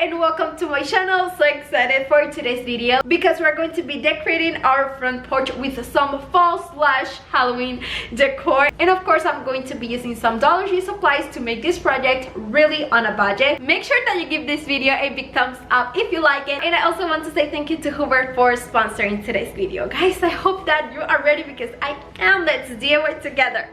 and welcome to my channel. So excited for today's video because we're going to be decorating our front porch with some fall/Halloween decor, and of course I'm going to be using some Dollar Tree supplies to make this project really on a budget. Make sure that you give this video a big thumbs up if you like it, and I also want to say thank you to Hoover for sponsoring today's video. Guys, I hope that you are ready because I am. Let's DIY together.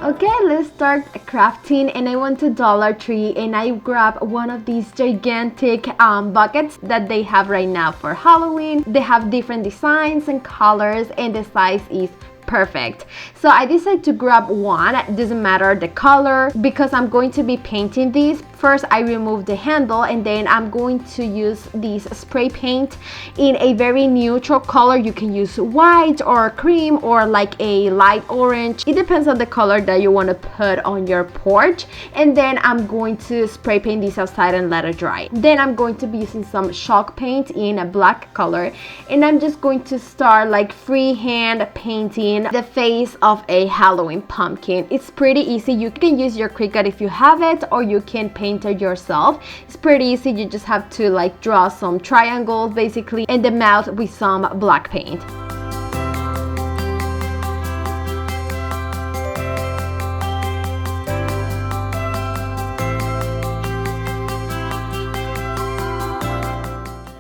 Okay, let's start crafting, and I went to Dollar Tree and I grabbed one of these gigantic buckets that they have right now for Halloween. They have different designs and colors, and the size is perfect. So I decided to grab one. It doesn't matter the color because I'm going to be painting these. First, I remove the handle, and then I'm going to use this spray paint in a very neutral color. You can use white or cream or like a light orange. It depends on the color that you want to put on your porch. And then I'm going to spray paint this outside and let it dry. Then I'm going to be using some chalk paint in a black color, and I'm just going to start like freehand painting the face of a Halloween pumpkin. It's pretty easy. You can use your Cricut if you have it, or you can paint it yourself. It's pretty easy. You just have to like draw some triangles basically, and the mouth with some black paint.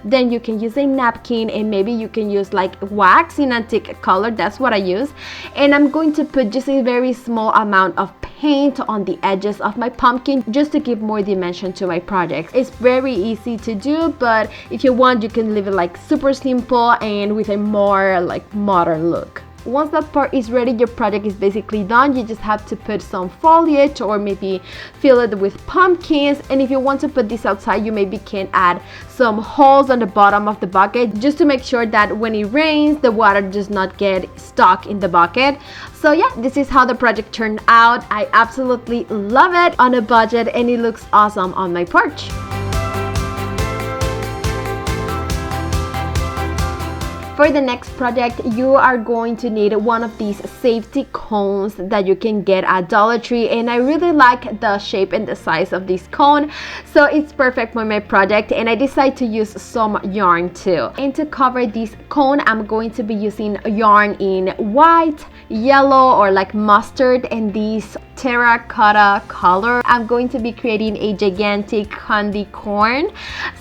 Then you can use a napkin, and maybe you can use like wax in antique color. That's what I use. And I'm going to put just a very small amount of paint on the edges of my pumpkin just to give more dimension to my project. It's very easy to do, but if you want, you can leave it like super simple and with a more like modern look. Once that part is ready, your project is basically done. You just have to put some foliage or maybe fill it with pumpkins. And if you want to put this outside, you maybe can add some holes on the bottom of the bucket just to make sure that when it rains, the water does not get stuck in the bucket. So yeah, this is how the project turned out. I absolutely love it on a budget, and it looks awesome on my porch. For the next project, you are going to need one of these safety cones that you can get at Dollar Tree, and I really like the shape and the size of this cone, so it's perfect for my project. And I decided to use some yarn too. And to cover this cone, I'm going to be using yarn in white, yellow, or like mustard, and this terracotta color. I'm going to be creating a gigantic candy corn.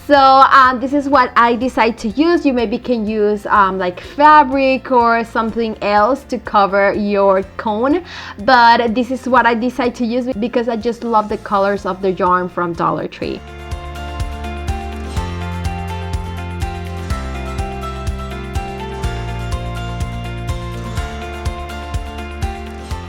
So this is what I decided to use. You maybe can use like fabric or something else to cover your cone, but this is what I decided to use because I just love the colors of the yarn from Dollar Tree.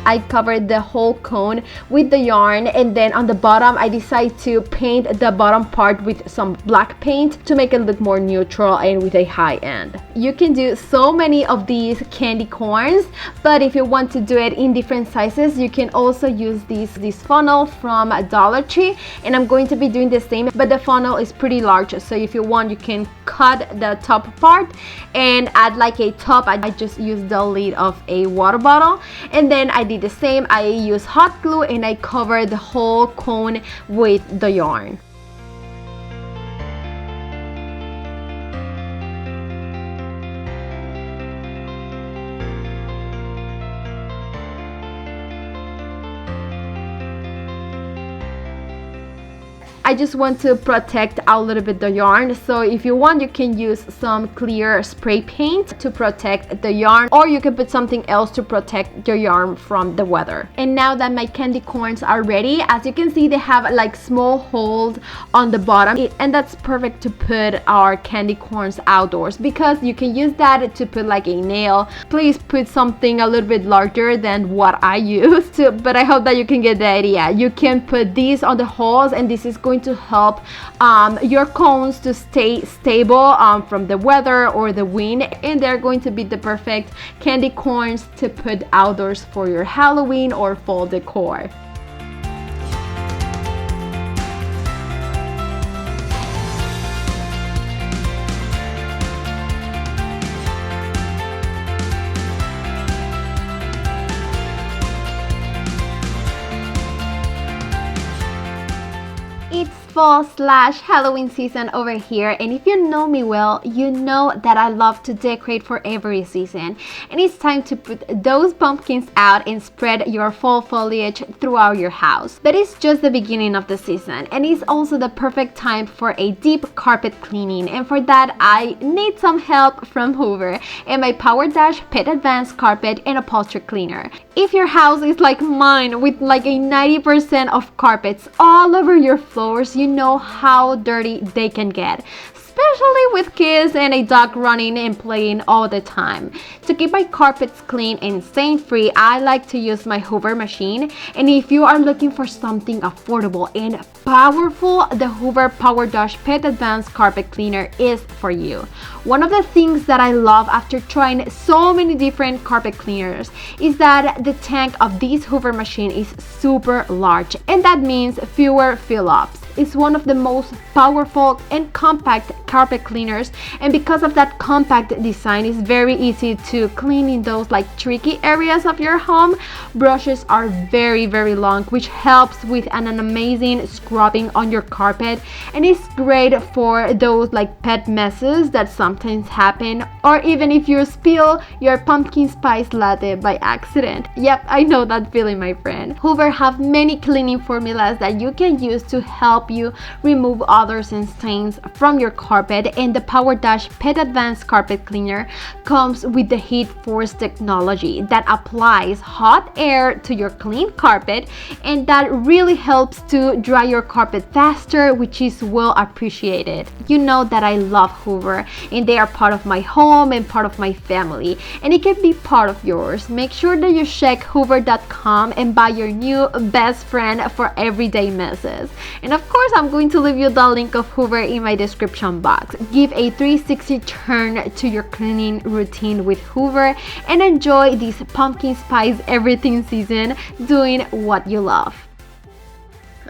I covered the whole cone with the yarn, and then on the bottom I decided to paint the bottom part with some black paint to make it look more neutral and with a high end. You can do so many of these candy corns, but if you want to do it in different sizes, you can also use this funnel from Dollar Tree, and I'm going to be doing the same, but the funnel is pretty large, so if you want, you can cut the top part and add like a top. I just used the lid of a water bottle, and then I did the same. I use hot glue and I cover the whole cone with the yarn. I just want to protect a little bit the yarn, so if you want, you can use some clear spray paint to protect the yarn, or you can put something else to protect your yarn from the weather. And now that my candy corns are ready, as you can see, they have like small holes on the bottom, and that's perfect to put our candy corns outdoors because you can use that to put like a nail. Please put something a little bit larger than what I used, but I hope that you can get the idea. You can put these on the holes, and this is going to help your cones to stay stable from the weather or the wind, and they're going to be the perfect candy corns to put outdoors for your Halloween or fall decor. fall/Halloween season over here, and if you know me well, you know that I love to decorate for every season, and it's time to put those pumpkins out and spread your fall foliage throughout your house. But it's just the beginning of the season, and it's also the perfect time for a deep carpet cleaning, and for that I need some help from Hoover and my Power Dash Pet Advanced Carpet and Upholstery Cleaner. If your house is like mine with like a 90% of carpets all over your floors, you know how dirty they can get, especially with kids and a dog running and playing all the time. To keep my carpets clean and stain free, I like to use my Hoover machine, and if you are looking for something affordable and powerful, the Hoover Power Dash Pet Advanced Carpet Cleaner is for you. One of the things that I love after trying so many different carpet cleaners is that the tank of this Hoover machine is super large, and that means fewer fill-ups. It's one of the most powerful and compact carpet cleaners, and because of that compact design, it's very easy to clean in those like tricky areas of your home. Brushes are very long, which helps with an amazing scrubbing on your carpet, and it's great for those like pet messes that sometimes happen, or even if you spill your pumpkin spice latte by accident. Yep, I know that feeling, my friend. Hoover have many cleaning formulas that you can use to help you remove odors and stains from your carpet, and the Power Dash Pet Advanced Carpet Cleaner comes with the heat force technology that applies hot air to your clean carpet, and that really helps to dry your carpet faster, which is well appreciated. You know that I love Hoover, and they are part of my home and part of my family, and it can be part of yours. Make sure that you check hoover.com and buy your new best friend for everyday messes. And of course, I'm going to leave you the link of Hoover in my description box. Give a 360 turn to your cleaning routine with Hoover and enjoy this pumpkin spice everything season doing what you love.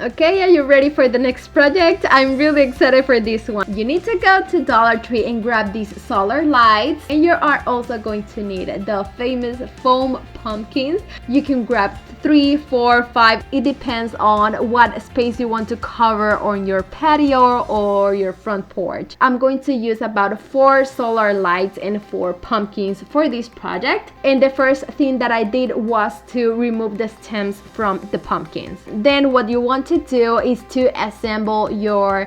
Okay, are you ready for the next project? I'm really excited for this one. You need to go to Dollar Tree and grab these solar lights, and you are also going to need the famous foam pumpkins. You can grab 3, 4, 5, it depends on what space you want to cover on your patio or your front porch. I'm going to use about 4 solar lights and 4 pumpkins for this project, and the first thing that I did was to remove the stems from the pumpkins. Then what you want to do is to assemble your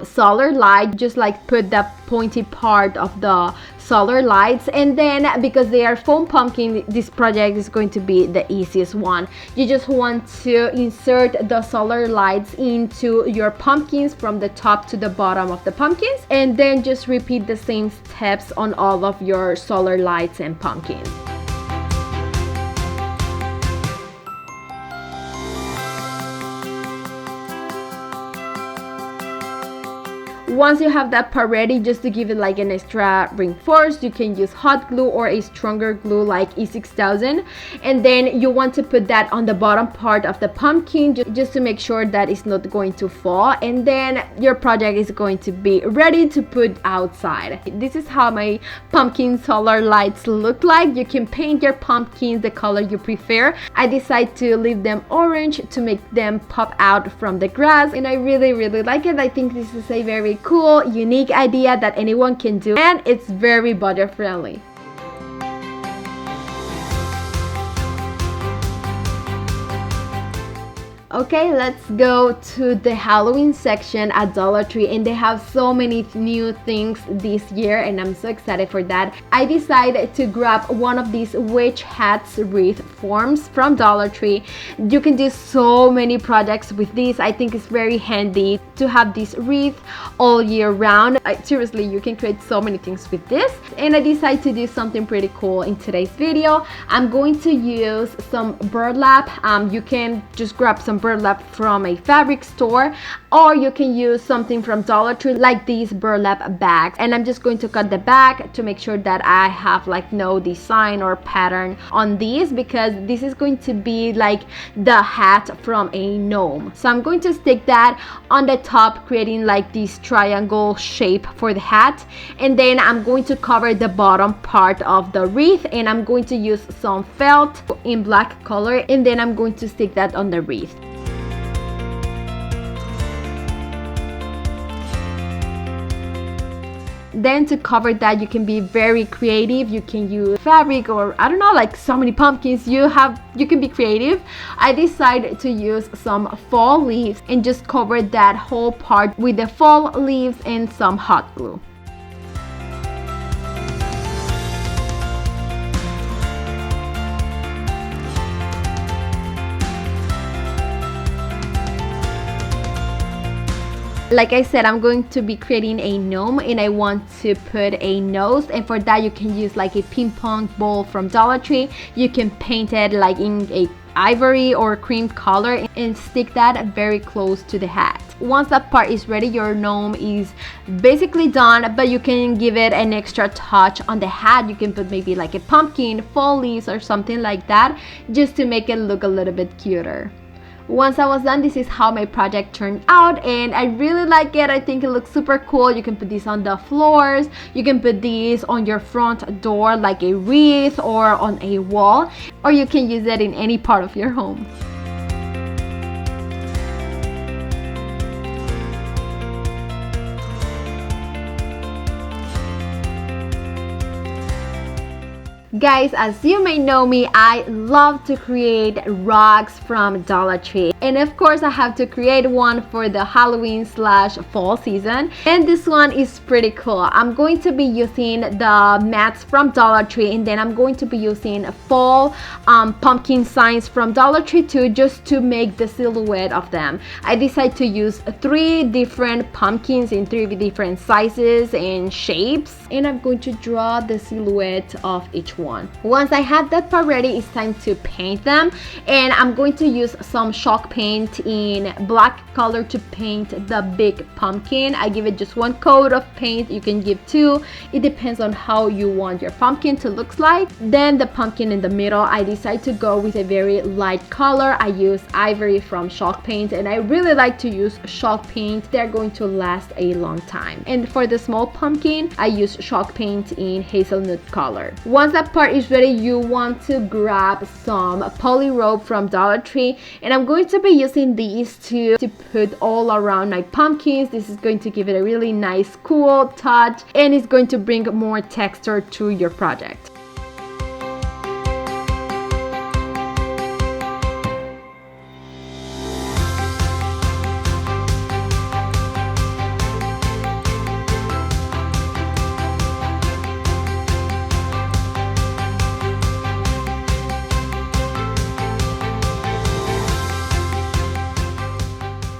solar light. Just like put the pointy part of the solar lights, and then because they are foam pumpkin, this project is going to be the easiest one. You just want to insert the solar lights into your pumpkins from the top to the bottom of the pumpkins, and then just repeat the same steps on all of your solar lights and pumpkins. Once you have that part ready, just to give it like an extra reinforce, you can use hot glue or a stronger glue like E6000, and then you want to put that on the bottom part of the pumpkin just to make sure that it's not going to fall, and then your project is going to be ready to put outside. This is how my pumpkin solar lights look like. You can paint your pumpkins the color you prefer. I decided to leave them orange to make them pop out from the grass, and I really like it. I think this is a very cool, unique idea that anyone can do, and it's very budget friendly. Okay, let's go to the Halloween section at Dollar Tree, and they have so many new things this year, and I'm so excited for that. I decided to grab one of these witch hats wreath forms from Dollar Tree. You can do so many projects with this. I think it's very handy to have this wreath all year round. Seriously, you can create so many things with this, and I decided to do something pretty cool in today's video. I'm going to use some burlap. You can just grab some burlap from a fabric store, or you can use something from Dollar Tree like these burlap bags, and I'm just going to cut the bag to make sure that I have like no design or pattern on these, because this is going to be like the hat from a gnome. So I'm going to stick that on the top, creating like this triangle shape for the hat, and then I'm going to cover the bottom part of the wreath, and I'm going to use some felt in black color, and then I'm going to stick that on the wreath. Then to cover that, you can be very creative. You can use fabric, or I don't know, like so many pumpkins. You can be creative. I decided to use some fall leaves and just cover that whole part with the fall leaves and some hot glue. Like I said, I'm going to be creating a gnome and I want to put a nose, and for that you can use like a ping pong ball from Dollar Tree. You can paint it like in a ivory or cream color and stick that very close to the hat. Once that part is ready, your gnome is basically done, but you can give it an extra touch on the hat. You can put maybe like a pumpkin, fall leaves or something like that, just to make it look a little bit cuter. Once I was done, this is how my project turned out, and I really like it. I think it looks super cool. You can put these on the floors, you can put these on your front door like a wreath or on a wall, or you can use it in any part of your home. Guys, as you may know me, I love to create rugs from Dollar Tree, and of course I have to create one for the Halloween / fall season, and this one is pretty cool. I'm going to be using the mats from Dollar Tree, and then I'm going to be using fall pumpkin signs from Dollar Tree too, just to make the silhouette of them. I decided to use 3 different pumpkins in 3 different sizes and shapes, and I'm going to draw the silhouette of each one. Once I have that part ready, it's time to paint them, and I'm going to use some chalk paint in black color to paint the big pumpkin. I give it just 1 coat of paint. You can give 2. It depends on how you want your pumpkin to look like. Then the pumpkin in the middle, I decide to go with a very light color. I use ivory from chalk paint, and I really like to use chalk paint. They're going to last a long time. And for the small pumpkin, I use chalk paint in hazelnut color. Once that part is ready, you want to grab some poly rope from Dollar Tree, and I'm going to be using these to put all around my pumpkins. This is going to give it a really nice cool touch, and it's going to bring more texture to your project.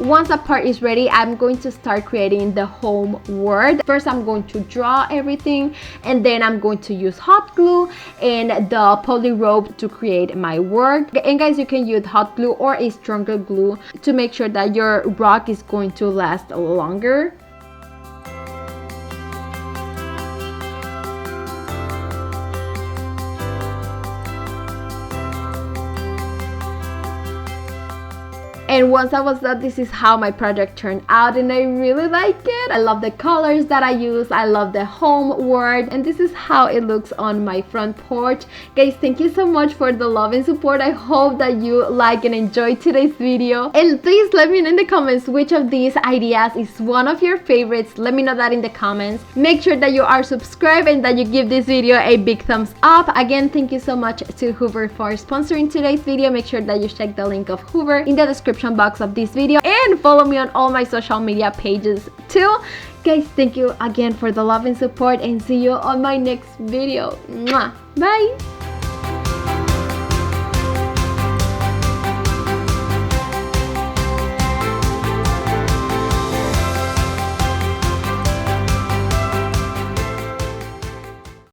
Once that part is ready, I'm going to start creating the home word. First, I'm going to draw everything, and then I'm going to use hot glue and the poly rope to create my word. And guys, you can use hot glue or a stronger glue to make sure that your rock is going to last longer. And once I was done, this is how my project turned out, and I really like it. I love the colors that I use. I love the home word, and this is how it looks on my front porch. Guys, thank you so much for the love and support. I hope that you like and enjoy today's video, and please let me know in the comments which of these ideas is one of your favorites. Let me know that in the comments. Make sure that you are subscribed and that you give this video a big thumbs up. Again, thank you so much to Hoover for sponsoring today's video. Make sure that you check the link of Hoover in the description box of this video, and follow me on all my social media pages too. Guys, thank you again for the love and support, and see you on my next video. Mwah. Bye.